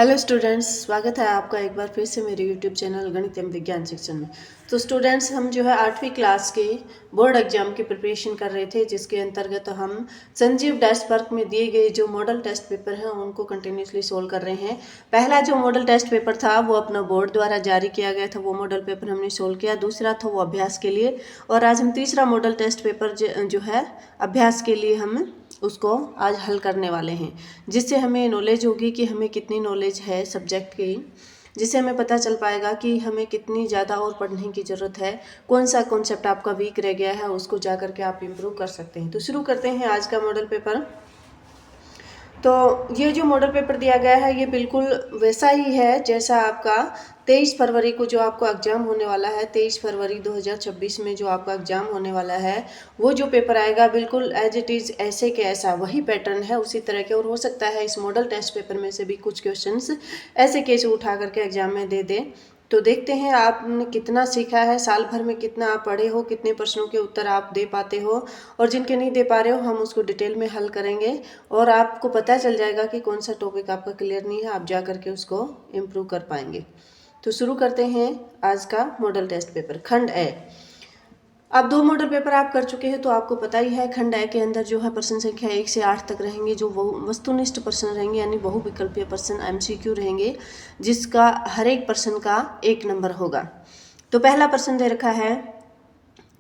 Hello students, स्वागत है आपका एक बार फिर से मेरे यूट्यूब चैनल गणित एवं विज्ञान सेक्शन में। तो स्टूडेंट्स, हम जो है 8वीं क्लास के बोर्ड एग्जाम की प्रिपरेशन कर रहे थे, जिसके अंतर्गत हम संजीव डैश वर्क में दिए गए जो मॉडल टेस्ट पेपर हैं उनको कंटिन्यूसली सोल्व कर रहे हैं। पहला जो मॉडल टेस्ट पेपर था वो अपना बोर्ड द्वारा जारी किया गया था, वो मॉडल पेपर हमने सोल्व किया। दूसरा था वो अभ्यास के लिए, और आज हम तीसरा मॉडल टेस्ट पेपर जो है अभ्यास के लिए हम उसको आज हल करने वाले हैं, जिससे हमें नॉलेज होगी कि हमें कितनी नॉलेज है सब्जेक्ट की, जिससे हमें पता चल पाएगा कि हमें कितनी ज़्यादा और पढ़ने की ज़रूरत है, कौन सा कॉन्सेप्ट आपका वीक रह गया है उसको जा करके आप इम्प्रूव कर सकते हैं। तो शुरू करते हैं आज का मॉडल पेपर। तो ये जो मॉडल पेपर दिया गया है ये बिल्कुल वैसा ही है जैसा आपका 23 फरवरी को जो आपको एग्ज़ाम होने वाला है, 23 फरवरी 2026 में जो आपका एग्ज़ाम होने वाला है, वो जो पेपर आएगा बिल्कुल एज इट इज़ ऐसे के ऐसा वही पैटर्न है उसी तरह के। और हो सकता है इस मॉडल टेस्ट पेपर में से भी कुछ क्वेश्चंस ऐसे केस उठा करके एग्ज़ाम में दे दे। तो देखते हैं आपने कितना सीखा है, साल भर में कितना आप पढ़े हो, कितने प्रश्नों के उत्तर आप दे पाते हो, और जिनके नहीं दे पा रहे हो हम उसको डिटेल में हल करेंगे और आपको पता चल जाएगा कि कौन सा टॉपिक आपका क्लियर नहीं है, आप जा करके उसको इम्प्रूव कर पाएंगे। तो शुरू करते हैं आज का मॉडल टेस्ट पेपर। खंड ए। अब 2 मॉडल पेपर आप कर चुके हैं तो आपको पता ही है खंड ए के अंदर जो है प्रश्न संख्या 1 से 8 तक रहेंगे, जो वस्तुनिष्ठ प्रश्न रहेंगे, यानी बहुविकल्पीय प्रश्न MCQ रहेंगे, जिसका हर एक प्रश्न का 1 नंबर होगा। तो पहला प्रश्न दे रखा है,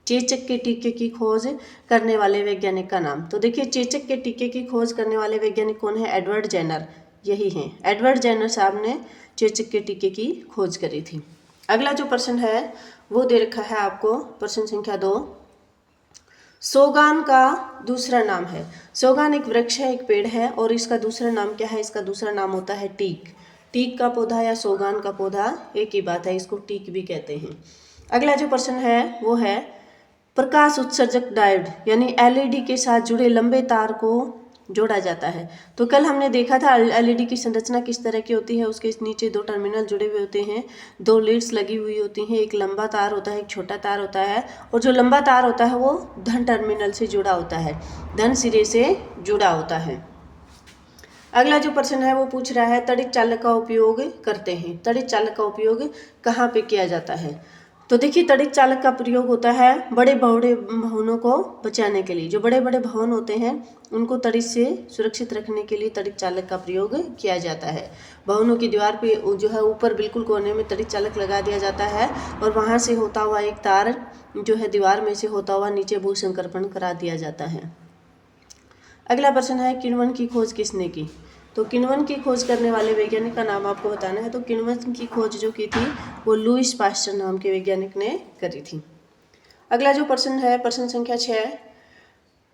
चेचक के टीके की खोज करने वाले वैज्ञानिक का नाम। तो देखिए, चेचक के टीके की खोज करने वाले वैज्ञानिक कौन है? एडवर्ड जेनर, यही हैं। एडवर्ड जेनर साहब ने चेचक के टीके की खोज करी थी। अगला जो प्रश्न है वो दे रखा है आपको, प्रश्न संख्या 2, सोगान का दूसरा नाम है। सोगान एक वृक्ष है, एक पेड़ है, और इसका दूसरा नाम क्या है? इसका दूसरा नाम होता है टीक। टीक का पौधा या सोगान का पौधा एक ही बात है, इसको टीक भी कहते हैं। अगला जो प्रश्न है वो है, प्रकाश उत्सर्जक डायोड यानी LED के साथ जुड़े लंबे तार को जोड़ा जाता है। तो कल हमने देखा था LED की संरचना किस तरह की होती है। उसके नीचे 2 टर्मिनल जुड़े हुए होते हैं, 2 लीड्स लगी हुई होती हैं, एक लंबा तार होता है, एक छोटा तार होता है, और जो लंबा तार होता है वो धन टर्मिनल से जुड़ा होता है, धन सिरे से जुड़ा होता है। अगला जो प्रश्न है वो पूछ रहा है, तड़ित चालक का उपयोग करते हैं। तड़ित चालक का उपयोग कहाँ पे किया जाता है? तो देखिए, तड़ित चालक का प्रयोग होता है बड़े भवनों को बचाने के लिए। जो बड़े बड़े भवन होते हैं उनको तड़ित से सुरक्षित रखने के लिए तड़ित चालक का प्रयोग किया जाता है। भवनों की दीवार पे जो है ऊपर बिल्कुल कोने में तड़ित चालक लगा दिया जाता है, और वहाँ से होता हुआ एक तार जो है दीवार में से होता हुआ नीचे भूसंकर्पण करा दिया जाता है। अगला प्रश्न है, किण्वन की खोज किसने की? तो किण्वन की खोज करने वाले वैज्ञानिक का नाम आपको बताना है। तो किण्वन की खोज जो की थी वो लुईस पास्चर नाम के वैज्ञानिक ने करी थी। अगला जो प्रश्न है, प्रश्न संख्या 6,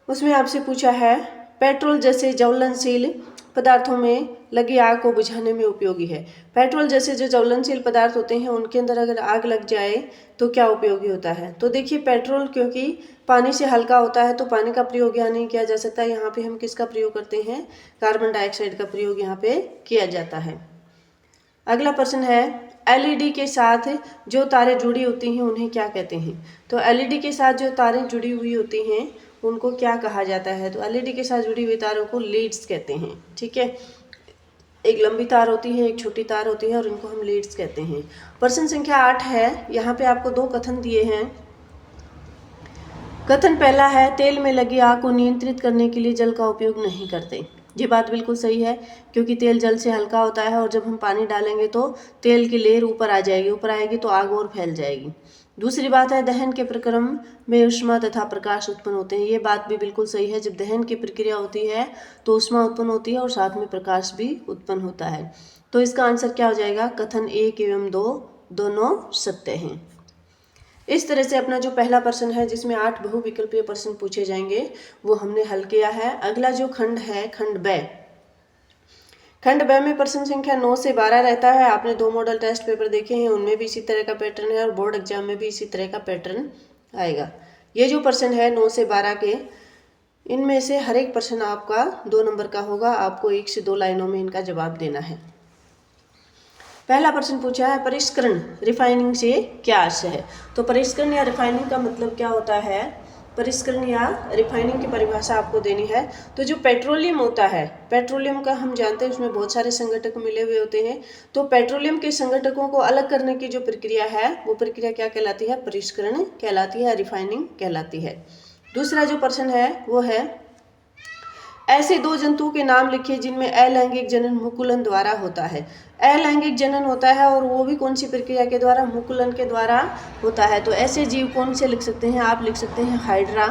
उसमें आपसे पूछा है, पेट्रोल जैसे ज्वलनशील पदार्थों में लगी आग को बुझाने में उपयोगी है। पेट्रोल जैसे जो ज्वलनशील पदार्थ होते हैं उनके अंदर अगर आग लग जाए तो क्या उपयोगी होता है? तो देखिए, पेट्रोल क्योंकि पानी से हल्का होता है तो पानी का प्रयोग यहाँ नहीं किया जा सकता। यहाँ पे हम किसका प्रयोग करते हैं? कार्बन डाइऑक्साइड का प्रयोग यहाँ पे किया जाता है। अगला प्रश्न है, LED के साथ जो तारें जुड़ी होती हैं उन्हें क्या कहते हैं? तो LED के साथ जो तारें जुड़ी हुई होती हैं उनको क्या कहा जाता है? तो LED के साथ जुड़ी हुई तारों को लीड्स कहते हैं। ठीक है, एक लंबी तार होती है, एक छोटी तार होती है, और इनको हम लीड्स कहते हैं। प्रश्न संख्या 8 है, यहाँ पे आपको 2 कथन दिए हैं। कथन पहला है, तेल में लगी आग को नियंत्रित करने के लिए जल का उपयोग नहीं करते। ये बात बिल्कुल सही है, क्योंकि तेल जल से हल्का होता है, और जब हम पानी डालेंगे तो तेल की लेयर ऊपर आ जाएगी, ऊपर आएगी तो आग और फैल जाएगी। दूसरी बात है, दहन के प्रक्रम में ऊष्मा तथा प्रकाश उत्पन्न होते हैं। ये बात भी बिल्कुल सही है, जब दहन की प्रक्रिया होती है तो ऊष्मा उत्पन्न होती है और साथ में प्रकाश भी उत्पन्न होता है। तो इसका आंसर क्या हो जाएगा? कथन 1 एवं 2 दोनों सत्य हैं। इस तरह से अपना जो पहला प्रश्न है जिसमें 8 बहुविकल्पीय प्रश्न पूछे जाएंगे वो हमने हल किया है। अगला जो खंड है, खंड ब। खंड ब में प्रश्न संख्या 9 से 12 रहता है। आपने 2 मॉडल टेस्ट पेपर देखे हैं, उनमें भी इसी तरह का पैटर्न है, और बोर्ड एग्जाम में भी इसी तरह का पैटर्न आएगा। ये जो प्रश्न है 9 से 12 के, इनमें से हर एक प्रश्न आपका 2 नंबर का होगा। आपको 1 से 2 लाइनों में इनका जवाब देना है। पहला प्रश्न पूछा है, परिष्करण रिफाइनिंग से क्या आशय है? तो परिष्करण या रिफाइनिंग का मतलब क्या होता है? परिष्करण या रिफाइनिंग की परिभाषा आपको देनी है। तो जो पेट्रोलियम होता है, पेट्रोलियम का हम जानते हैं उसमें बहुत सारे संघटक मिले हुए होते हैं। तो पेट्रोलियम के संघटकों को अलग करने की जो प्रक्रिया है वो प्रक्रिया क्या कहलाती है? परिष्करण कहलाती है, रिफाइनिंग कहलाती है। दूसरा जो प्रश्न है वो है ऐसे दो जंतुओं के नाम लिखिए जिनमें अलैंगिक जनन मुकुलन द्वारा होता है। अलैंगिक जनन होता है और वो भी कौन सी प्रक्रिया के द्वारा? मुकुलन के द्वारा होता है। तो ऐसे जीव कौन से लिख सकते हैं? आप लिख सकते हैं हाइड्रा।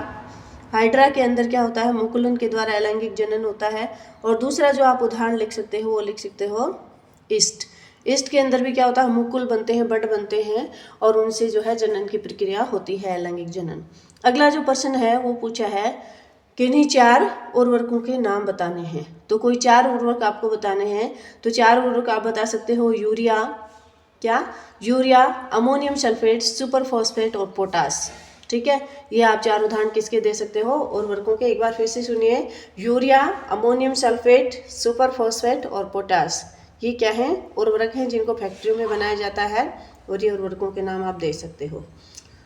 हाइड्रा के अंदर क्या होता है? मुकुलन के द्वारा अलैंगिक जनन होता है। और दूसरा जो आप उदाहरण लिख सकते हो वो लिख सकते हो ईस्ट। ईस्ट के अंदर भी क्या होता है? मुकुल बनते हैं, बड बनते हैं और उनसे जो है जनन की प्रक्रिया होती है, अलैंगिक जनन। अगला जो प्रश्न है वो पूछा है किन्हीं 4 उर्वरकों के नाम बताने हैं। तो कोई 4 उर्वरक आपको बताने हैं। तो 4 उर्वरक आप बता सकते हो यूरिया, क्या? Urea, ammonium sulphate, super phosphate और पोटास। ठीक है, ये आप 4 उदाहरण किसके दे सकते हो? उर्वरकों के। एक बार फिर से सुनिए, urea, ammonium sulphate, super phosphate और पोटास, ये क्या हैं? उर्वरक हैं जिनको फैक्ट्रियों में बनाया जाता है और ये उर्वरकों के नाम आप दे सकते हो।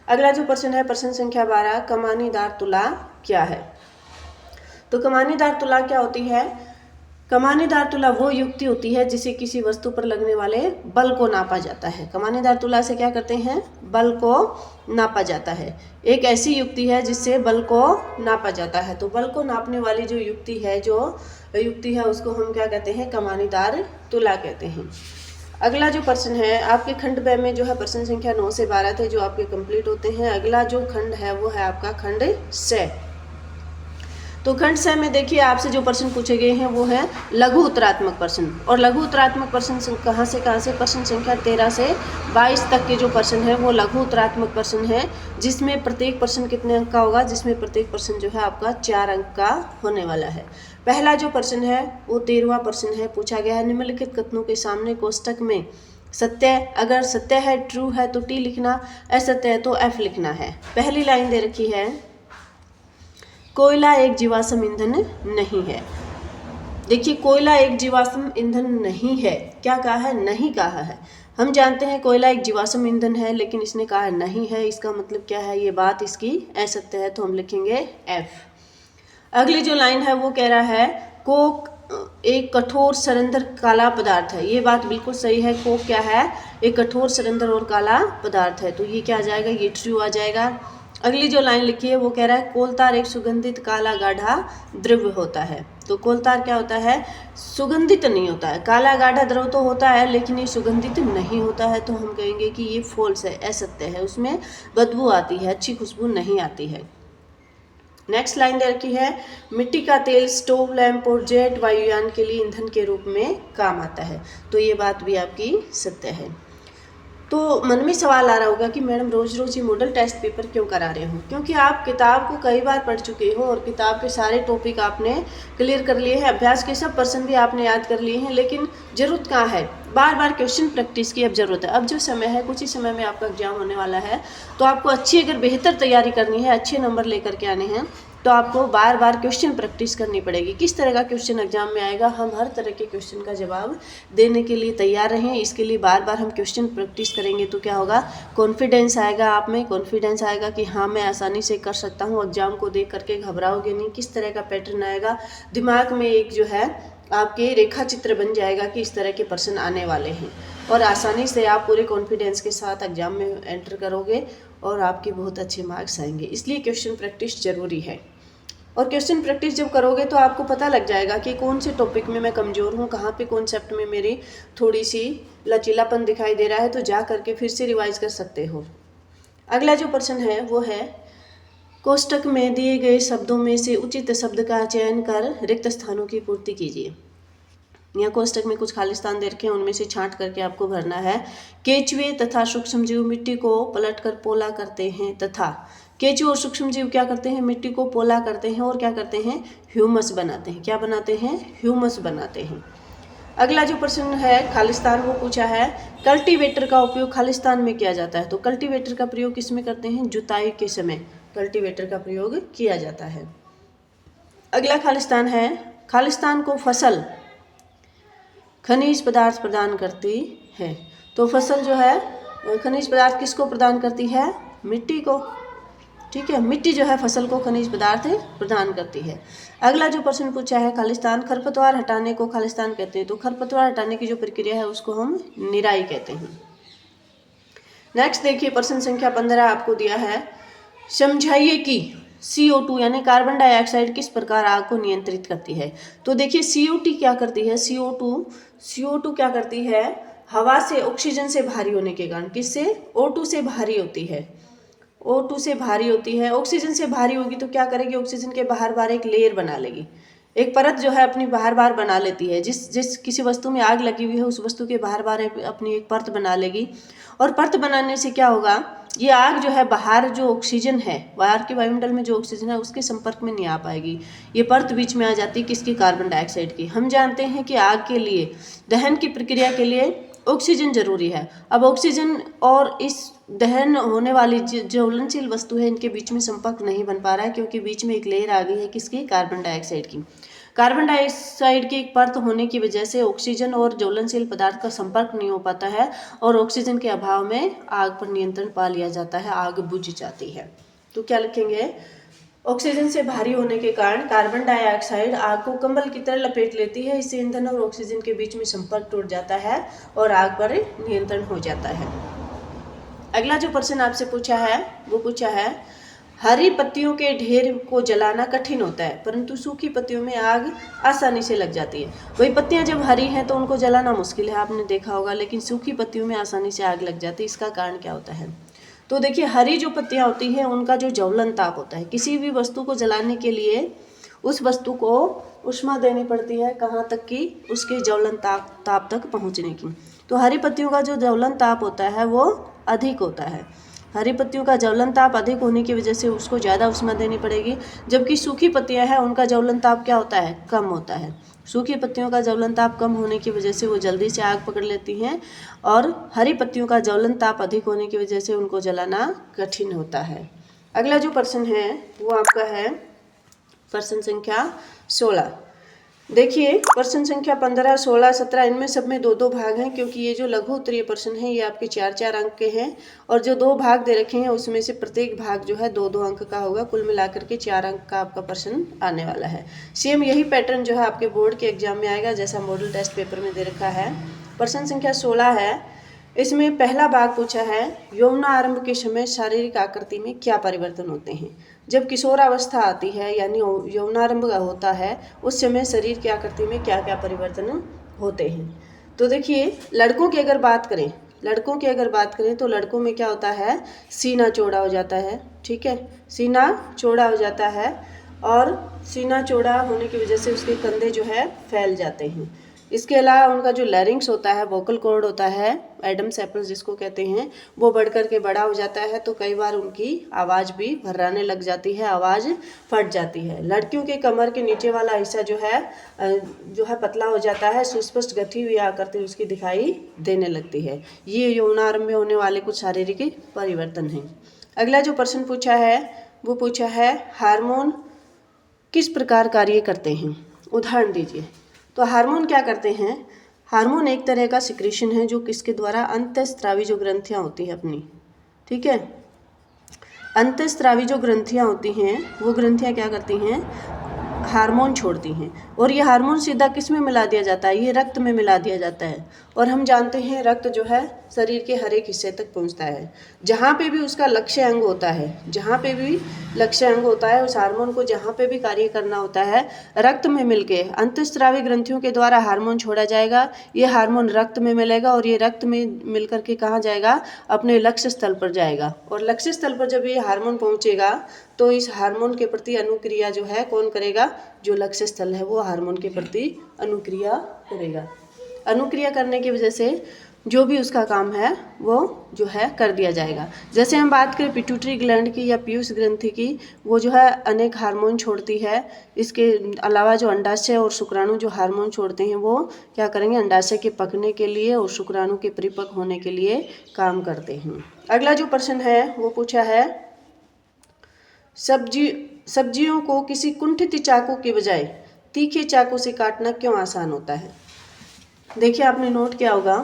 अगला जो प्रश्न है प्रश्न संख्या 12, कमानीदार तुला क्या है? तो कमानीदार तुला क्या होती है? कमानीदार तुला वो युक्ति होती है जिसे किसी वस्तु पर लगने वाले बल को नापा जाता है। कमानीदार तुला से क्या करते हैं? बल को नापा जाता है। एक ऐसी युक्ति है जिससे बल को नापा जाता है। तो बल को नापने वाली जो युक्ति है उसको हम क्या कहते हैं? कमानीदार तुला कहते हैं। अगला जो प्रश्न है आपके खंड ब में जो है प्रश्न संख्या 9 से 12 थे जो आपके कंप्लीट होते हैं। अगला जो खंड है वो है आपका खंड स। तो खंड स में देखिए आपसे जो प्रश्न पूछे गए हैं वो है लघु उत्तरात्मक प्रश्न। और लघु उत्तरात्मक प्रश्न कहाँ से? प्रश्न संख्या 13 से 22 तक के जो प्रश्न है वो लघु उत्तरात्मक प्रश्न है, जिसमें प्रत्येक प्रश्न कितने अंक का होगा? जिसमें प्रत्येक प्रश्न जो है आपका 4 अंक का होने वाला है। पहला जो प्रश्न है वो 13वां प्रश्न है। पूछा गया है निम्नलिखित कथनों के सामने कोष्टक में सत्य, अगर सत्य है ट्रू है तो टी लिखना, असत्य है तो एफ लिखना है। पहली लाइन दे रखी है कोयला एक जीवाश्म ईंधन नहीं है। देखिए कोयला एक जीवाश्म ईंधन नहीं है, क्या कहा है? नहीं कहा है। हम जानते हैं कोयला एक जीवाश्म ईंधन है, लेकिन इसने कहा है नहीं है। इसका मतलब क्या है? ये बात इसकी असत्य है, तो हम लिखेंगे एफ। अगली जो लाइन है वो कह रहा है कोक एक कठोर सरंदर काला पदार्थ है। ये बात बिल्कुल सही है। कोक क्या है? एक कठोर सरंदर और काला पदार्थ है। तो ये क्या आ जाएगा? ये ट्रू आ जाएगा। अगली जो लाइन लिखी है वो कह रहा है कोलतार एक सुगंधित काला गाढ़ा द्रव्य होता है। तो कोलतार क्या होता है? सुगंधित नहीं होता है। काला गाढ़ा द्रव तो होता है लेकिन ये सुगंधित नहीं होता है, तो हम कहेंगे कि ये फॉल्स है, असत्य है। उसमें बदबू आती है, अच्छी खुशबू नहीं आती है। नेक्स्ट लाइन दे रखी है मिट्टी का तेल स्टोव, लैंप और जेट वायुयान के लिए ईंधन के रूप में काम आता है। तो ये बात भी आपकी सत्य है। तो मन में सवाल आ रहा होगा कि मैडम रोज रोज ये मॉडल टेस्ट पेपर क्यों करा रहे हो? क्योंकि आप किताब को कई बार पढ़ चुके हो और किताब के सारे टॉपिक आपने क्लियर कर लिए हैं, अभ्यास के सब प्रश्न भी आपने याद कर लिए हैं, लेकिन जरूरत कहाँ है? बार बार क्वेश्चन प्रैक्टिस की अब जरूरत है। अब जो समय है कुछ ही समय में आपका एग्जाम होने वाला है, तो आपको अच्छी अगर बेहतर तैयारी करनी है, अच्छे नंबर लेकर के आने हैं, तो आपको बार बार क्वेश्चन प्रैक्टिस करनी पड़ेगी। किस तरह का क्वेश्चन एग्जाम में आएगा, हम हर तरह के क्वेश्चन का जवाब देने के लिए तैयार रहें। इसके लिए बार बार हम क्वेश्चन प्रैक्टिस करेंगे तो क्या होगा? कॉन्फिडेंस आएगा आप में, कॉन्फिडेंस आएगा कि हाँ मैं आसानी से कर सकता हूँ। एग्जाम को देख करके घबराओगे नहीं। किस तरह का पैटर्न आएगा, दिमाग में एक जो है आपके रेखा चित्र बन जाएगा कि इस तरह के प्रश्न आने वाले हैं, और आसानी से आप पूरे कॉन्फिडेंस के साथ एग्जाम में एंटर करोगे और आपके बहुत अच्छे मार्क्स आएंगे। इसलिए क्वेश्चन प्रैक्टिस जरूरी है। और क्वेश्चन प्रैक्टिस जब करोगे तो आपको पता लग जाएगा कि कौन से टॉपिक में मैं कमज़ोर हूँ, कहाँ पे कॉन्सेप्ट में मेरी थोड़ी सी लचीलापन दिखाई दे रहा है, तो जा करके फिर से रिवाइज कर सकते हो। अगला जो प्रश्न है वो है कोष्टक में दिए गए शब्दों में से उचित शब्द का चयन कर रिक्त स्थानों की पूर्ति कीजिए। यहाँ कोष्टक में कुछ खाली स्थान दे रखे हैं, उनमें से छांट करके आपको भरना है। केचुए तथा सूक्ष्मजीव मिट्टी को पलटकर पोला करते हैं, तथा केचुए और सूक्ष्मजीव क्या करते हैं? मिट्टी को पोला करते हैं और क्या करते हैं? ह्यूमस बनाते हैं। क्या बनाते हैं? ह्यूमस बनाते हैं। अगला जो प्रश्न है खालिस्तान वो पूछा है कल्टीवेटर का उपयोग खालिस्तान में किया जाता है। तो कल्टीवेटर का प्रयोग किस में करते हैं? जुताई के समय कल्टीवेटर का प्रयोग किया जाता है। अगला खालिस्तान है खालिस्तान को फसल खनिज पदार्थ प्रदान करती है। तो फसल जो है खनिज पदार्थ किसको प्रदान करती है? मिट्टी को। ठीक है। मिट्टी जो है फसल को खनिज पदार्थ प्रदान करती है। अगला जो प्रश्न पूछा है खालिस्तान, खरपतवार हटाने को खालिस्तान कहते हैं। तो खरपतवार हटाने की जो प्रक्रिया है उसको हम निराई कहते हैं। नेक्स्ट देखिए प्रश्न संख्या 15 आपको दिया है, समझाइए कि CO2 यानी कार्बन डाइऑक्साइड किस प्रकार आग को नियंत्रित करती है। तो देखिए CO2 क्या करती है, CO2 क्या करती है, हवा से ऑक्सीजन से भारी होने के कारण, किससे, O2 से भारी होती है, O2 से भारी होती है। ऑक्सीजन से भारी होगी तो क्या करेगी, ऑक्सीजन के बाहर बाहर एक लेयर बना लेगी, एक परत जो है अपनी बाहर बाहर बना लेती है। जिस किसी वस्तु में आग लगी हुई है उस वस्तु के बाहर बाहर अपनी एक परत बना लेगी, और परत बनाने से क्या होगा, ये आग जो है बाहर जो ऑक्सीजन है, बाहर के वायुमंडल में जो ऑक्सीजन है उसके संपर्क में नहीं आ पाएगी, ये परत बीच में आ जाती है किसकी, कार्बन डाइऑक्साइड की। हम जानते हैं कि आग के लिए, दहन की प्रक्रिया के लिए ऑक्सीजन जरूरी है। अब ऑक्सीजन और इस दहन होने वाली ज्वलनशील वस्तु है, इनके बीच में संपर्क नहीं बन पा रहा है क्योंकि बीच में एक लेयर आ गई है किसकी, कार्बन डाइऑक्साइड की। कार्बन डाइऑक्साइड की एक परत होने की वजह से ऑक्सीजन और ज्वलनशील पदार्थ का संपर्क नहीं हो पाता है, और ऑक्सीजन के अभाव में आग पर नियंत्रण पा लिया जाता है, आग बुझ जाती है। तो क्या लिखेंगे, ऑक्सीजन से भारी होने के कारण कार्बन डाइऑक्साइड आग को कंबल की तरह लपेट लेती है, इससे ईंधन और ऑक्सीजन के बीच में संपर्क टूट जाता है और आग पर नियंत्रण हो जाता है। अगला जो प्रश्न आपसे पूछा है वो पूछा है, हरी पत्तियों के ढेर को जलाना कठिन होता है परंतु सूखी पत्तियों में आग आसानी से लग जाती है। वही पत्तियां जब हरी हैं तो उनको जलाना मुश्किल है, आपने देखा होगा, लेकिन सूखी पत्तियों में आसानी से आग लग जाती है। इसका कारण क्या होता है, तो देखिए हरी जो पत्तियां होती हैं उनका जो ज्वलन ताप होता है, किसी भी वस्तु को जलाने के लिए उस वस्तु को ऊष्मा देनी पड़ती है, कहाँ तक कि उसके ज्वलन ताप तक पहुँचने की। तो हरी पत्तियों का जो ज्वलन ताप होता है वो अधिक होता है, हरी पत्तियों का ज्वलन ताप अधिक होने की वजह से उसको ज़्यादा ऊष्मा देनी पड़ेगी, जबकि सूखी पत्तियां हैं उनका ज्वलन ताप क्या होता है, कम होता है। सूखी पत्तियों का ज्वलन ताप कम होने की वजह से वो जल्दी से आग पकड़ लेती हैं, और हरी पत्तियों का ज्वलन ताप अधिक होने की वजह से उनको जलाना कठिन होता है। अगला जो प्रश्न है वो आपका है प्रश्न संख्या 16। देखिए प्रश्न संख्या 15, 16, 17 इनमें सब में दो दो भाग हैं, क्योंकि ये जो लघु उत्तरीय प्रश्न है ये आपके 4-4 अंक के हैं, और जो 2 भाग दे रखे हैं उसमें से प्रत्येक भाग जो है 2-2 अंक का होगा, कुल मिलाकर के 4 अंक का आपका प्रश्न आने वाला है। सेम यही पैटर्न जो है आपके बोर्ड के एग्जाम में आएगा जैसा मॉडल टेस्ट पेपर में दे रखा है। प्रश्न संख्या 16 है, इसमें पहला भाग पूछा है, यौवनारंभ के समय शारीरिक आकृति में क्या परिवर्तन होते हैं। जब किशोरावस्था आती है यानी यौवनारंभ होता है उस समय शरीर की आकृति में क्या क्या परिवर्तन होते हैं। तो देखिए लड़कों की अगर बात करें तो लड़कों में क्या होता है, सीना चौड़ा हो जाता है, ठीक है, सीना चौड़ा हो जाता है, और सीना चौड़ा होने की वजह से उसके कंधे जो है फैल जाते हैं। इसके अलावा उनका जो लैरिंग्स होता है, वोकल कॉर्ड होता है, एडम्स एप्पल जिसको कहते हैं, वो बढ़ कर के बड़ा हो जाता है, तो कई बार उनकी आवाज़ भी भर्राने लग जाती है, आवाज़ फट जाती है। लड़कियों के कमर के नीचे वाला हिस्सा जो है पतला हो जाता है, सुस्पष्ट गठी हुई आकृति उसकी दिखाई देने लगती है। ये यौवनारंभ में होने वाले कुछ शारीरिक परिवर्तन हैं। अगला जो प्रश्न पूछा है वो पूछा है, हार्मोन किस प्रकार कार्य करते हैं, उदाहरण दीजिए। तो हार्मोन क्या करते हैं, हार्मोन एक तरह का सिक्रीशन है जो किसके द्वारा, अंतःस्रावी जो ग्रंथियां होती हैं अपनी, ठीक है, अंतःस्रावी जो ग्रंथियां होती हैं वो ग्रंथियां क्या करती हैं, हार्मोन छोड़ती हैं, और ये हार्मोन सीधा किस में मिला दिया जाता है, ये रक्त में मिला दिया जाता है। और हम जानते हैं रक्त जो है शरीर के हर एक हिस्से तक पहुंचता है, जहाँ पे भी उसका लक्ष्य अंग होता है, उस हार्मोन को जहाँ पे भी कार्य करना होता है रक्त में मिलके अंतःस्रावी ग्रंथियों के द्वारा हार्मोन छोड़ा जाएगा। ये हार्मोन रक्त में मिलेगा और ये रक्त में मिल करके कहाँ जाएगा, अपने लक्ष्य स्थल पर जाएगा, और लक्ष्य स्थल पर जब ये हार्मोन पहुँचेगा तो इस हार्मोन के प्रति अनुक्रिया जो है कौन करेगा, जो लक्ष्य स्थल है वो हार्मोन के प्रति अनुक्रिया करेगा। अनुक्रिया करने की वजह से जो भी उसका काम है वो जो है कर दिया जाएगा। जैसे हम बात करें पिट्यूटरी ग्लैंड की या पीयूष ग्रंथि की, वो जो है अनेक हार्मोन छोड़ती है। इसके अलावा जो अंडाशय और शुक्राणु जो हार्मोन छोड़ते हैं वो क्या करेंगे, अंडाशय के पकने के लिए और शुक्राणु के परिपक्व होने के लिए काम करते हैं। अगला जो प्रश्न है वो पूछा है, सब्जियों को किसी कुंठित चाकू के बजाय तीखे चाकू से काटना क्यों आसान होता है। देखिए आपने नोट किया होगा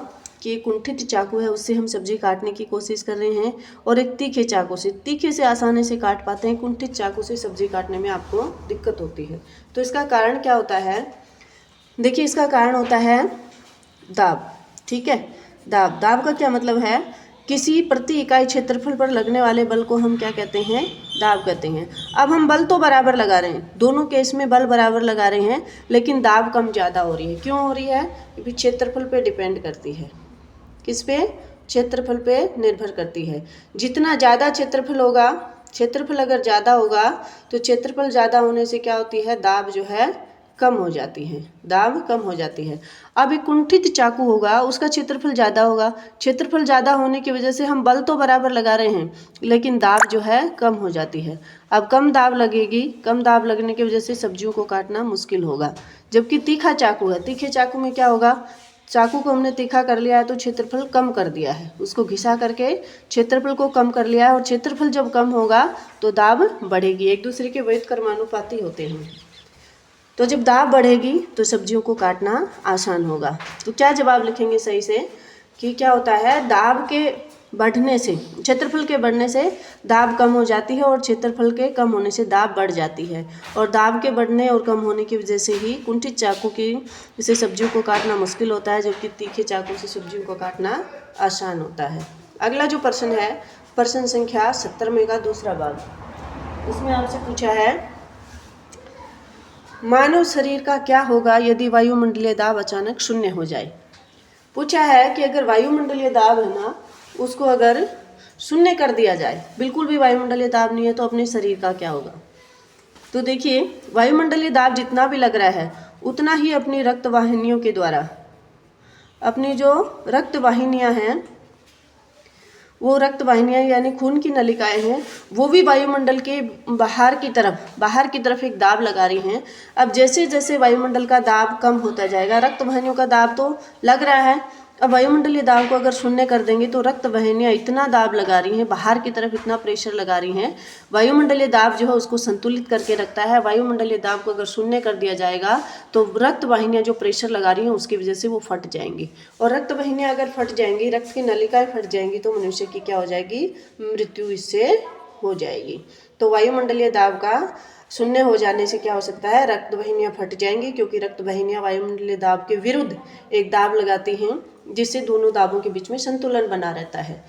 कि एक कुंठित चाकू है उससे हम सब्जी काटने की कोशिश कर रहे हैं, और एक तीखे चाकू से, तीखे से आसानी से काट पाते हैं, कुंठित चाकू से सब्जी काटने में आपको दिक्कत होती है। तो इसका कारण क्या होता है? देखिए, इसका कारण होता है दाब। ठीक है, दाब। दाब का क्या मतलब है? किसी प्रति इकाई क्षेत्रफल पर लगने वाले बल को हम क्या कहते हैं? दाब कहते हैं। अब हम बल तो बराबर लगा रहे हैं, दोनों केस में बल बराबर लगा रहे हैं, लेकिन दाब कम ज़्यादा हो रही है। क्यों हो रही है? क्योंकि क्षेत्रफल पे डिपेंड करती है। किस पे? क्षेत्रफल पे निर्भर करती है। जितना ज़्यादा क्षेत्रफल होगा, क्षेत्रफल अगर ज़्यादा होगा तो क्षेत्रफल ज़्यादा होने से क्या होती है? दाब जो है कम हो जाती है, दाब कम हो जाती है। अब एक कुंठित चाकू होगा, उसका क्षेत्रफल ज़्यादा होगा, क्षेत्रफल ज़्यादा होने की वजह से हम बल तो बराबर लगा रहे हैं, लेकिन दाब जो है कम हो जाती है। अब कम दाब लगेगी, कम दाब लगने की वजह से सब्जियों को काटना मुश्किल होगा। जबकि तीखा चाकू है, तीखे चाकू में क्या होगा? चाकू को हमने तीखा कर लिया है तो क्षेत्रफल कम कर दिया है, उसको घिसा करके क्षेत्रफल को कम कर लिया है, और क्षेत्रफल जब कम होगा तो दाब बढ़ेगी। एक दूसरे के विपरीत क्रमानुपाती होते हैं। तो जब दाब बढ़ेगी तो सब्जियों को काटना आसान होगा। तो क्या जवाब लिखेंगे सही से कि क्या होता है? दाब के बढ़ने से, क्षेत्रफल के बढ़ने से दाब कम हो जाती है, और क्षेत्रफल के कम होने से दाब बढ़ जाती है। और दाब के बढ़ने और कम होने की वजह से ही कुंठित चाकू की से सब्जियों को काटना मुश्किल होता है, जबकि तीखे चाकू से सब्जियों को काटना आसान होता है। अगला जो प्रश्न है, प्रश्न संख्या 17 का दूसरा भाग, इसमें आपसे पूछा है मानव शरीर का क्या होगा यदि वायुमंडलीय दाब अचानक शून्य हो जाए। पूछा है कि अगर वायुमंडलीय दाब है ना, उसको अगर शून्य कर दिया जाए, बिल्कुल भी वायुमंडलीय दाब नहीं है, तो अपने शरीर का क्या होगा। तो देखिए, वायुमंडलीय दाब जितना भी लग रहा है उतना ही अपनी रक्त वाहिनियों के द्वारा, अपनी जो रक्त वाहिनियाँ हैं, वो रक्त वाहिनियाँ यानी खून की नलिकाएं हैं, वो भी वायुमंडल के बाहर की तरफ एक दाब लगा रही हैं। अब जैसे जैसे वायुमंडल का दाब कम होता जाएगा, रक्त वाहिनियों का दाब तो लग रहा है, अब वायुमंडलीय दाब को अगर शून्य कर देंगे तो रक्त वाहिनियाँ इतना दाब लगा रही हैं, बाहर की तरफ इतना प्रेशर लगा रही हैं, वायुमंडलीय दाब जो है उसको संतुलित करके रखता है। वायुमंडलीय दाब को अगर शून्य कर दिया जाएगा तो रक्त वाहिनियाँ जो प्रेशर लगा रही हैं उसकी वजह से वो फट जाएंगी, और रक्त वाहिनियाँ अगर फट जाएंगी, रक्त की नलिकाएं फट जाएंगी, तो मनुष्य की क्या हो जाएगी? मृत्यु इससे हो जाएगी। तो वायुमंडलीय दाब का शून्य हो जाने से क्या हो सकता है? रक्त वाहिनियाँ फट जाएंगी, क्योंकि रक्त वाहिनियाँ वायुमंडलीय दाब के विरुद्ध एक दाब लगाती हैं, जिससे दोनों दाबों के बीच में संतुलन बना रहता है।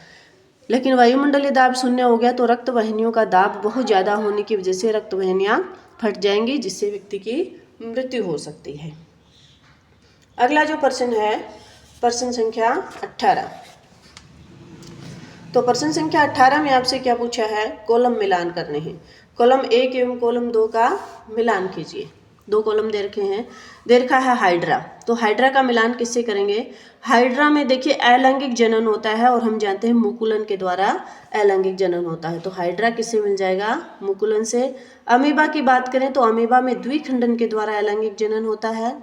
लेकिन वायुमंडलीय दाब शून्य हो गया तो रक्त वाहिनियों का दाब बहुत ज़्यादा होने की वजह से रक्त वाहिनियाँ फट जाएंगी, जिससे व्यक्ति की मृत्यु हो सकती है। अगला जो प्रश्न है, प्रश्न संख्या 18। तो प्रश्न संख्या 18 में आपसे क्या पूछा है? कॉलम मिलान करने हैं। कॉलम 1 एवं कॉलम 2 का मिलान कीजिए। दो कॉलम दे रखे हैं, दे रखा है हाइड्रा। तो हाइड्रा का मिलान किससे करेंगे? हाइड्रा में देखिए अलैंगिक जनन होता है, और हम जानते हैं मुकुलन के द्वारा अलैंगिक जनन होता है। तो हाइड्रा किससे मिल जाएगा? मुकुलन से। अमीबा की बात करें तो अमीबा में द्विखंडन के द्वारा अलैंगिक जनन होता है।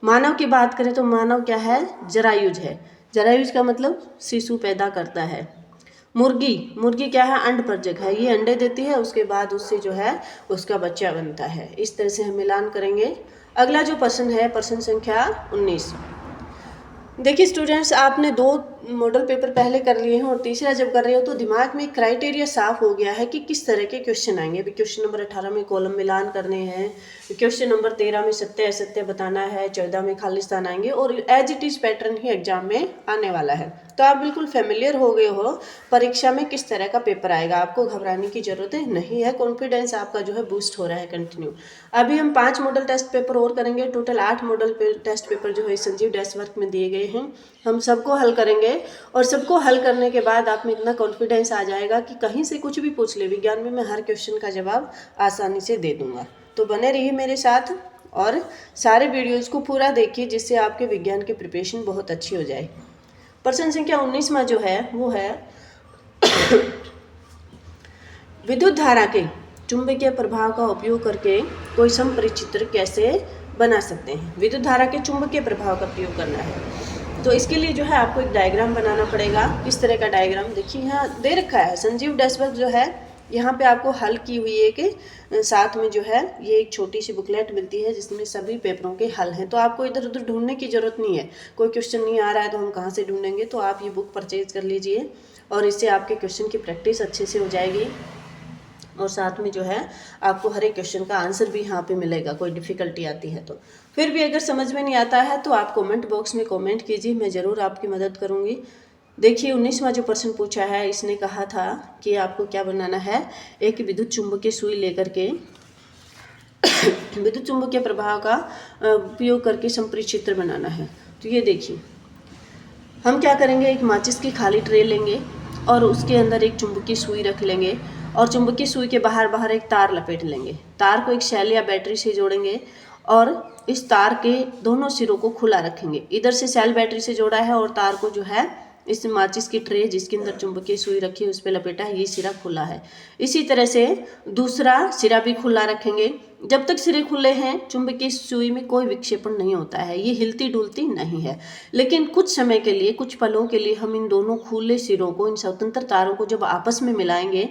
मानव की बात करें तो मानव क्या है? जरायुज है। जरायुज का मतलब शिशु पैदा करता है। मुर्गी क्या है? अंडपरजक है, ये अंडे देती है, उसके बाद उससे जो है उसका बच्चा बनता है। इस तरह से हम मिलान करेंगे। अगला जो प्रश्न है, प्रश्न संख्या 19। देखिए स्टूडेंट्स, आपने 2 मॉडल पेपर पहले कर लिए हैं, और तीसरा जब कर रहे हो तो दिमाग में क्राइटेरिया साफ हो गया है कि किस तरह के क्वेश्चन आएंगे। अभी क्वेश्चन नंबर 18 में कॉलम मिलान करने हैं, क्वेश्चन नंबर 13 में सत्य असत्य बताना है, 14 में खालिस्तान आएंगे, और एज इट इज़ पैटर्न ही एग्जाम में आने वाला है। तो आप बिल्कुल फेमिलियर हो गए हो परीक्षा में किस तरह का पेपर आएगा, आपको घबराने की जरूरत नहीं है। कॉन्फिडेंस आपका जो है बूस्ट हो रहा है कंटिन्यू। अभी हम 5 मॉडल टेस्ट पेपर और करेंगे, टोटल 8 मॉडल टेस्ट पेपर जो है संजीव डैश वर्क में दिए गए हैं, हम सबको हल करेंगे। और सबको हल करने के बाद आप में इतना कॉन्फिडेंस आ जाएगा कि कहीं से कुछ भी पूछ ले, विज्ञान में मैं हर क्वेश्चन का जवाब आसानी से दे दूंगा। तो बने रहिए मेरे साथ और सारे वीडियोज़ को पूरा देखिए, जिससे आपके विज्ञान की प्रिपरेशन बहुत अच्छी हो जाए। प्रश्न संख्या 19 में जो है वो है विद्युत धारा के चुंबकीय प्रभाव का उपयोग करके कोई समपरिचित्र कैसे बना सकते हैं। विद्युत धारा के चुंबकीय प्रभाव का प्रयोग करना है, तो इसके लिए जो है आपको एक डायग्राम बनाना पड़ेगा। किस तरह का डायग्राम? देखिए यहाँ दे रखा है, संजीव डैश वर्क जो है यहाँ पे आपको हल की हुई एक साथ में जो है ये एक छोटी सी बुकलेट मिलती है जिसमें सभी पेपरों के हल हैं। तो आपको इधर उधर ढूंढने की ज़रूरत नहीं है, कोई क्वेश्चन नहीं आ रहा है तो हम कहाँ से ढूंढेंगे। तो आप ये बुक परचेज कर लीजिए और इससे आपके क्वेश्चन की प्रैक्टिस अच्छे से हो जाएगी और साथ में जो है आपको हर एक क्वेश्चन का आंसर भी यहाँ पे मिलेगा, कोई डिफ़िकल्टी आती है तो। फिर भी अगर समझ में नहीं आता है तो आप कमेंट बॉक्स में कमेंट कीजिए, मैं ज़रूर आपकी मदद करूँगी। देखिए 19वां जो प्रश्न पूछा है, इसने कहा था कि आपको क्या बनाना है, एक विद्युत चुंबकीय सुई लेकर के विद्युत चुंबकीय प्रभाव का उपयोग करके संपरिचित्र बनाना है। तो ये देखिए हम क्या करेंगे, एक माचिस की खाली ट्रे लेंगे और उसके अंदर एक चुंबकीय सुई रख लेंगे और चुंबकीय सुई के बाहर एक तार लपेट लेंगे। तार को एक सेल या बैटरी से जोड़ेंगे और इस तार के दोनों सिरों को खुला रखेंगे। इधर से सेल बैटरी से जोड़ा है और तार को जो है इस माचिस की ट्रे जिसके अंदर चुंबकीय सुई रखी है उस पर लपेटा है, ये सिरा खुला है। इसी तरह से दूसरा सिरा भी खुला रखेंगे। जब तक सिरे खुले हैं चुंबकीय सुई में कोई विक्षेपण नहीं होता है, ये हिलती डुलती नहीं है। लेकिन कुछ समय के लिए, कुछ पलों के लिए हम इन दोनों खुले सिरों को, इन स्वतंत्र तारों को जब आपस में मिलाएंगे,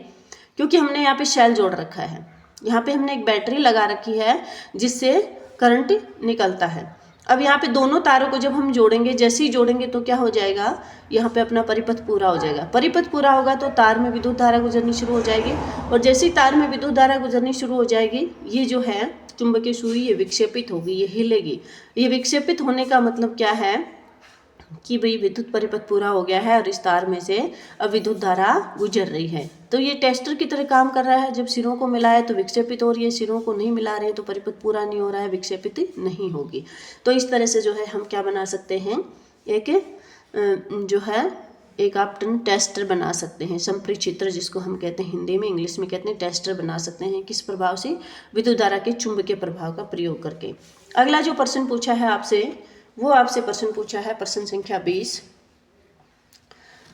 क्योंकि हमने यहाँ पे शेल जोड़ रखा है, यहाँ पे हमने एक बैटरी लगा रखी है जिससे करंट निकलता है। अब यहाँ पे दोनों तारों को जब हम जोड़ेंगे, जैसे ही जोड़ेंगे तो क्या हो जाएगा, यहाँ पे अपना परिपथ पूरा हो जाएगा। परिपथ पूरा होगा तो तार में विद्युत धारा गुजरनी शुरू हो जाएगी और जैसे ही तार में विद्युत धारा गुजरनी शुरू हो जाएगी, ये जो है चुंबकीय सुई ये विक्षेपित होगी, ये हिलेगी। ये विक्षेपित होने का मतलब क्या है कि भाई विद्युत परिपथ पूरा हो गया है और इस तार में से अब विद्युत धारा गुजर रही है। तो ये टेस्टर की तरह काम कर रहा है। जब सिरों को मिला है तो विक्षेपित हो रही है, सिरों को नहीं मिला रहे हैं तो परिपथ पूरा नहीं हो रहा है, विक्षेपित नहीं होगी। तो इस तरह से जो है हम क्या बना सकते हैं, एक जो है एक आप टेस्टर बना सकते हैं, संपरिचित्र जिसको हम कहते हैं हिंदी में, इंग्लिश में कहते हैं टेस्टर बना सकते हैं। किस प्रभाव से, विद्युत धारा के चुंबकीय प्रभाव का प्रयोग करके। अगला जो प्रश्न पूछा है आपसे, वो आपसे प्रश्न पूछा है प्रश्न संख्या 20।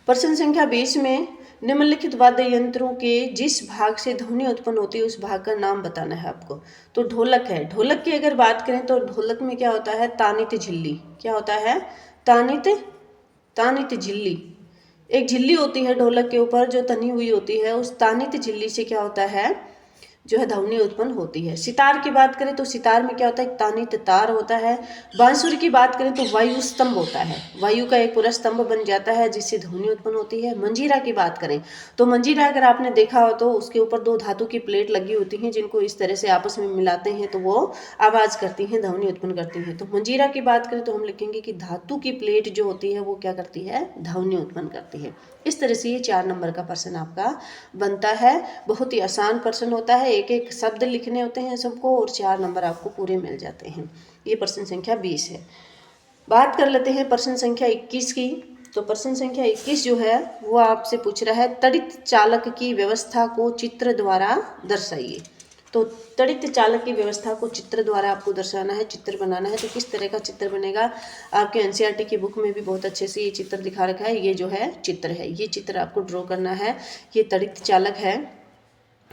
प्रश्न संख्या 20 में निम्नलिखित वाद्य यंत्रों के जिस भाग से ध्वनि उत्पन्न होती है उस भाग का नाम बताना है आपको। तो ढोलक है, ढोलक की अगर बात करें तो ढोलक में क्या होता है, तानित झिल्ली। क्या होता है, तानित झिल्ली। एक झिल्ली होती है ढोलक के ऊपर जो तनी हुई होती है, उस तानित झिल्ली से क्या होता है, जो है ध्वनि उत्पन्न होती है। सितार की बात करें तो सितार में क्या होता है, एक तानित तार होता है। बांसुरी की बात करें तो वायु स्तंभ होता है, वायु का एक पूरा स्तंभ बन जाता है जिससे ध्वनि उत्पन्न होती है। मंजीरा की बात करें तो मंजीरा अगर आपने देखा हो तो उसके ऊपर दो धातु की प्लेट लगी होती हैं जिनको इस तरह से आपस में मिलाते हैं तो वो आवाज़ करती हैं, ध्वनि उत्पन्न करती हैं। तो मंजीरा की बात करें तो हम लिखेंगे कि धातु की प्लेट जो होती है वो क्या करती है, ध्वनि उत्पन्न करती है। इस तरह से ये 4 नंबर का प्रश्न आपका बनता है। बहुत ही आसान प्रश्न होता है, एक एक शब्द लिखने होते हैं सबको और 4 नंबर आपको पूरे मिल जाते हैं। ये प्रश्न संख्या 20 है। बात कर लेते हैं प्रश्न संख्या 21 की। तो प्रश्न संख्या 21 जो है वो आपसे पूछ रहा है, तड़ित चालक की व्यवस्था को चित्र द्वारा दर्शाइए। तो तड़ित चालक की व्यवस्था को चित्र द्वारा आपको दर्शाना है, चित्र बनाना है। तो किस तरह का चित्र बनेगा, आपके एनसीईआरटी की बुक में भी बहुत अच्छे से ये चित्र दिखा रखा है। ये जो है चित्र है, ये चित्र आपको ड्रॉ करना है। ये तड़ित चालक है,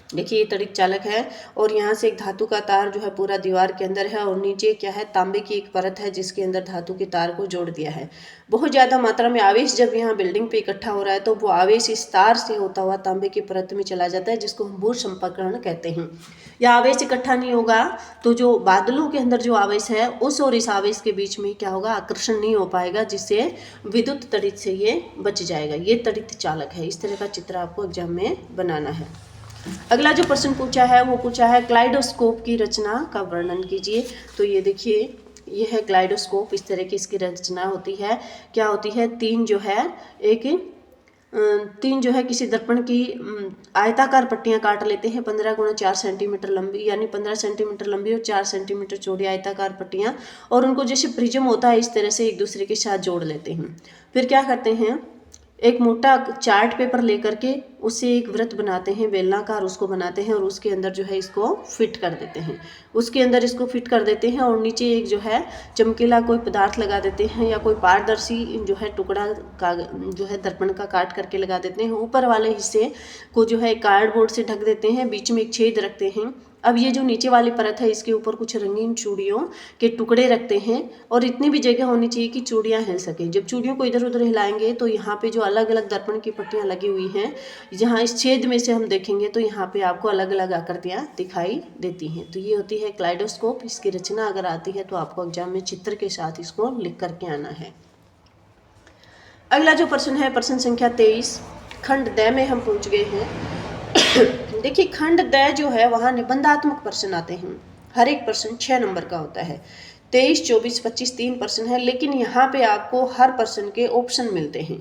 देखिए ये तड़ित चालक है और यहाँ से एक धातु का तार जो है पूरा दीवार के अंदर है और नीचे क्या है, तांबे की एक परत है जिसके अंदर धातु के तार को जोड़ दिया है। बहुत ज़्यादा मात्रा में आवेश जब यहाँ बिल्डिंग पे इकट्ठा हो रहा है तो वो आवेश इस तार से होता हुआ तांबे की परत में चला जाता है जिसको हम भू संपर्कण कहते हैं। या आवेश इकट्ठा नहीं होगा तो जो बादलों के अंदर जो आवेश है उस और इस आवेश के बीच में क्या होगा, आकर्षण नहीं हो पाएगा जिससे विद्युत तड़ित से ये बच जाएगा। ये तड़ित चालक है। इस तरह का चित्र आपको एग्जाम में बनाना है। अगला जो प्रश्न पूछा है वो पूछा है क्लाइडोस्कोप की रचना का वर्णन कीजिए। तो ये देखिए ये है क्लाइडोस्कोप, इस तरह की इसकी रचना होती है। क्या होती है, तीन जो है किसी दर्पण की आयताकार पट्टियां काट लेते हैं 15 गुणा 4 सेंटीमीटर लंबी, यानी 15 सेंटीमीटर लंबी और 4 सेंटीमीटर चौड़ी आयताकार पट्टियां, और उनको जैसे प्रिज्म होता है इस तरह से एक दूसरे के साथ जोड़ लेते हैं। फिर क्या करते हैं, एक मोटा चार्ट पेपर लेकर के उससे एक वृत्त बनाते हैं, बेलनाकार उसको बनाते हैं और उसके अंदर जो है इसको फिट कर देते हैं, उसके अंदर इसको फिट कर देते हैं और नीचे एक जो है चमकीला कोई पदार्थ लगा देते हैं या कोई पारदर्शी जो है टुकड़ा का जो है दर्पण का काट करके लगा देते हैं। ऊपर वाले हिस्से को जो है कार्डबोर्ड से ढक देते हैं, बीच में एक छेद रखते हैं अब ये जो नीचे वाली परत है इसके ऊपर कुछ रंगीन चूड़ियों के टुकड़े रखते हैं और इतनी भी जगह होनी चाहिए कि चूड़ियाँ हिल सकें। जब चूड़ियों को इधर उधर हिलाएंगे तो यहाँ पे जो अलग अलग दर्पण की पट्टियाँ लगी हुई हैं, जहाँ इस छेद में से हम देखेंगे तो यहाँ पे आपको अलग अलग आकृतियाँ दिखाई देती हैं। तो ये होती है क्लाइडोस्कोप। इसकी रचना अगर आती है तो आपको एग्जाम में चित्र के साथ इसको लिख करके आना है। अगला जो प्रश्न है प्रश्न संख्या 23, खंड द में हम पहुँच गए हैं। देखिए खंड द जो है वहाँ निबंधात्मक प्रश्न आते हैं। हर एक प्रश्न 6 नंबर का होता है। 23, 24, 25 3 प्रश्न है, लेकिन यहाँ पे आपको हर प्रश्न के ऑप्शन मिलते हैं।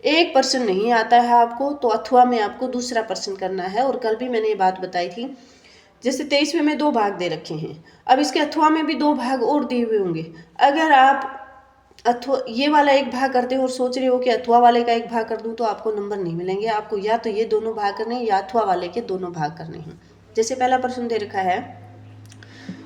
एक प्रश्न नहीं आता है आपको तो अथवा में आपको दूसरा प्रश्न करना है। और कल भी मैंने ये बात बताई थी, जैसे 23 में 2 भाग दे रखे हैं, अब इसके अथवा में भी 2 भाग और दिए हुए होंगे। अगर आप अथवा ये वाला एक भाग करते हो और सोच रहे हो कि अथवा वाले का एक भाग कर दूं तो आपको नंबर नहीं मिलेंगे। आपको या तो ये दोनों भाग करने हैं या अथवा वाले के दोनों भाग करने हैं। जैसे पहला प्रश्न दे रखा है,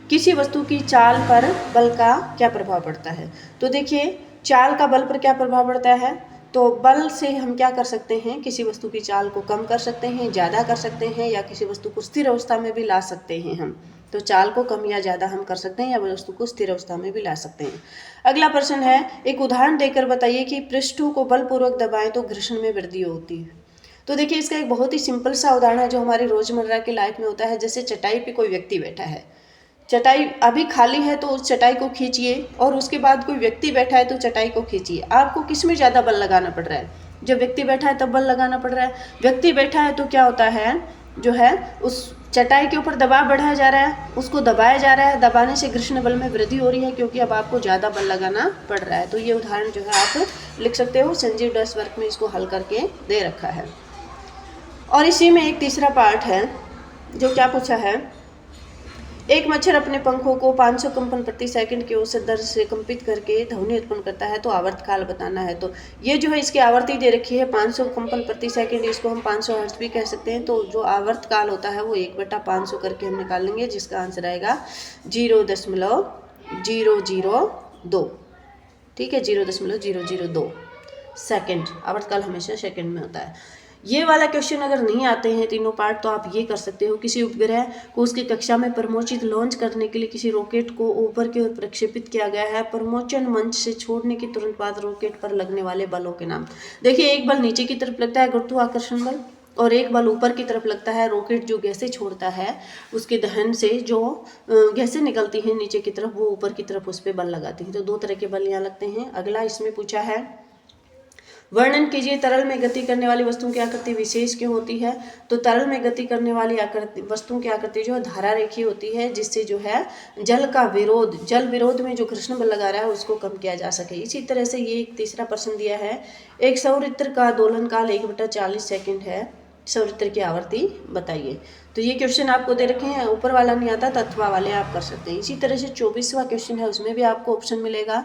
किसी वस्तु की चाल पर बल का क्या प्रभाव पड़ता है। तो देखिए चाल का बल पर क्या प्रभाव पड़ता है, तो बल से हम क्या कर सकते हैं, किसी वस्तु की चाल को कम कर सकते हैं, ज़्यादा कर सकते हैं, या किसी वस्तु को स्थिर अवस्था में भी ला सकते हैं हम। तो चाल को कम या ज़्यादा हम कर सकते हैं या वस्तु को स्थिर अवस्था में भी ला सकते हैं। अगला प्रश्न है, एक उदाहरण देकर बताइए कि पृष्ठों को बलपूर्वक दबाएं तो घर्षण में वृद्धि होती है। तो देखिए इसका एक बहुत ही सिंपल सा उदाहरण है जो हमारी रोजमर्रा की लाइफ में होता है। जैसे चटाई पे कोई व्यक्ति बैठा है, चटाई अभी खाली है तो उस चटाई को खींचिए और उसके बाद कोई व्यक्ति बैठा है तो चटाई को खींचिए। आपको किस में ज़्यादा बल लगाना पड़ रहा है, जब व्यक्ति बैठा है तब बल लगाना पड़ रहा है। व्यक्ति बैठा है तो क्या होता है, जो है उस चटाई के ऊपर दबाव बढ़ाया जा रहा है, उसको दबाया जा रहा है, दबाने से घर्षण बल में वृद्धि हो रही है क्योंकि अब आपको ज़्यादा बल लगाना पड़ रहा है। तो ये उदाहरण जो है आप लिख सकते हो। संजीव डस वर्क में इसको हल करके दे रखा है। और इसी में एक तीसरा पार्ट है जो क्या पूछा है, एक मच्छर अपने पंखों को 500 कंपन प्रति सेकंड की औसत दर से कंपित करके ध्वनि उत्पन्न करता है, तो आवर्तकाल बताना है। तो ये जो है इसकी आवर्ती दे रखी है 500 कंपन प्रति सेकंड, इसको हम 500 हर्ट्ज भी कह सकते हैं। तो जो आवर्तकाल होता है वो 1/500 करके हम निकाल लेंगे, जिसका आंसर आएगा 0.002। ठीक है, 0.002 सेकेंड। आवर्तकाल हमेशा सेकेंड में होता है। ये वाला क्वेश्चन अगर नहीं आते हैं तीनों पार्ट तो आप ये कर सकते हो, किसी उपग्रह को उसकी कक्षा में प्रमोचित लॉन्च करने के लिए किसी रॉकेट को ऊपर की ओर प्रक्षेपित किया गया है। प्रमोचन मंच से छोड़ने के तुरंत बाद रॉकेट पर लगने वाले बलों के नाम। देखिए एक बल नीचे की तरफ लगता है गुरुत्वाकर्षण बल, और एक बल ऊपर की तरफ लगता है रॉकेट जो गैसें छोड़ता है उसके दहन से जो गैसें निकलती हैं नीचे की तरफ वो ऊपर की तरफ उस पर बल लगाती हैं। तो 2 तरह के बल यहाँ लगते हैं। अगला इसमें पूछा है, वर्णन कीजिए तरल में गति करने वाली वस्तुओं की आकृति विशेष क्यों होती है। तो तरल में गति करने वाली आकृति वस्तुओं की आकृति जो है धारा रेखीय होती है, जिससे जो है जल विरोध में जो घर्षण बल लगा रहा है उसको कम किया जा सके। इसी तरह से ये एक तीसरा प्रश्न दिया है, एक सौरयंत्र का दोलन काल 1/40 सेकेंड है, सौरयंत्र की आवर्ती बताइए। तो ये क्वेश्चन आपको दे रखे हैं, ऊपर वाला नहीं आता, तत्वा वाले आप कर सकते हैं। इसी तरह से 24वां क्वेश्चन है, उसमें भी आपको ऑप्शन मिलेगा।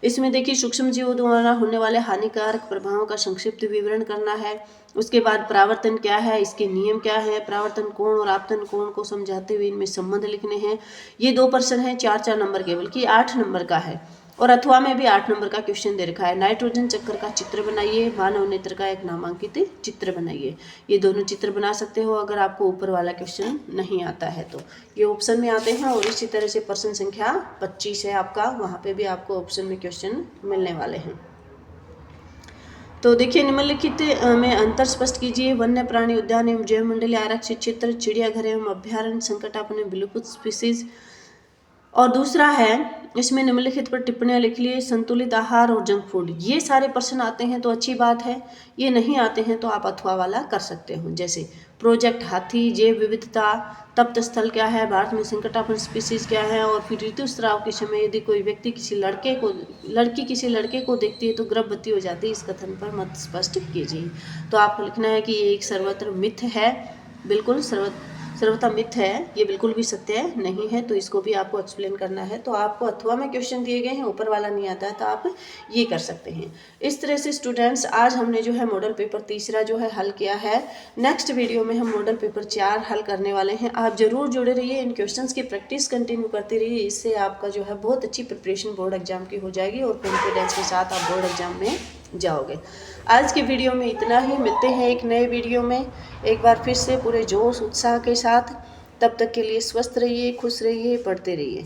इसमें देखिए सूक्ष्म जीवों द्वारा होने वाले हानिकारक प्रभावों का संक्षिप्त विवरण करना है। उसके बाद परावर्तन क्या है, इसके नियम क्या है, परावर्तन कोण और आपतन कोण को समझाते हुए इनमें संबंध लिखने हैं। ये 2 प्रश्न हैं, 4 नंबर के, बल्कि 8 नंबर का है। और अथवा में भी 8 नंबर का क्वेश्चन दे रखा है, नाइट्रोजन चक्कर का चित्र बनाइए, मानव नेत्र का एक नामांकित चित्र बनाइए। ये दोनों चित्र बना सकते हो अगर आपको ऊपर वाला क्वेश्चन नहीं आता है तो। ये ऑप्शन में आते हैं। और इसी तरह से प्रश्न संख्या 25 है आपका, वहाँ पे भी आपको ऑप्शन में क्वेश्चन मिलने वाले हैं। तो देखिए निम्नलिखित में अंतर स्पष्ट कीजिए। वन्य प्राणी उद्यान एवं जैव मंडलीय आरक्षित क्षेत्र, चिड़ियाघर एवं अभ्यारण्य, संकटापन्न विलुप्त स्पीसीज। और दूसरा है, इसमें निम्नलिखित पर टिप्पणियां लिख लिए, संतुलित आहार और जंक फूड। ये सारे प्रश्न आते हैं तो अच्छी बात है, ये नहीं आते हैं तो आप अथवा वाला कर सकते हो। जैसे प्रोजेक्ट हाथी, जैव विविधता, तप्त स्थल क्या है, भारत में संकटापन्न स्पीसीज क्या है, और फिर ऋतुस्राव के समय यदि कोई व्यक्ति किसी लड़की किसी लड़के को देखती है तो गर्भवती हो जाती है, इस कथन पर मत स्पष्ट कीजिए। तो आपको लिखना है कि ये एक सर्वत्र मिथ है, बिल्कुल सर्वथा मिथ है, ये बिल्कुल भी सत्य नहीं है। तो इसको भी आपको एक्सप्लेन करना है। तो आपको अथवा में क्वेश्चन दिए गए हैं, ऊपर वाला नहीं आता है तो आप ये कर सकते हैं। इस तरह से स्टूडेंट्स आज हमने जो है मॉडल पेपर 3 जो है हल किया है। नेक्स्ट वीडियो में हम मॉडल पेपर 4 हल करने वाले हैं। आप जरूर जुड़े रहिए, इन क्वेश्चंस की प्रैक्टिस कंटिन्यू करते रहिए, इससे आपका जो है बहुत अच्छी प्रिपरेशन बोर्ड एग्जाम की हो जाएगी और कॉन्फिडेंस के साथ आप बोर्ड एग्जाम में जाओगे। आज के वीडियो में इतना ही, मिलते हैं एक नए वीडियो में एक बार फिर से पूरे जोश उत्साह के साथ। तब तक के लिए स्वस्थ रहिए, खुश रहिए, पढ़ते रहिए।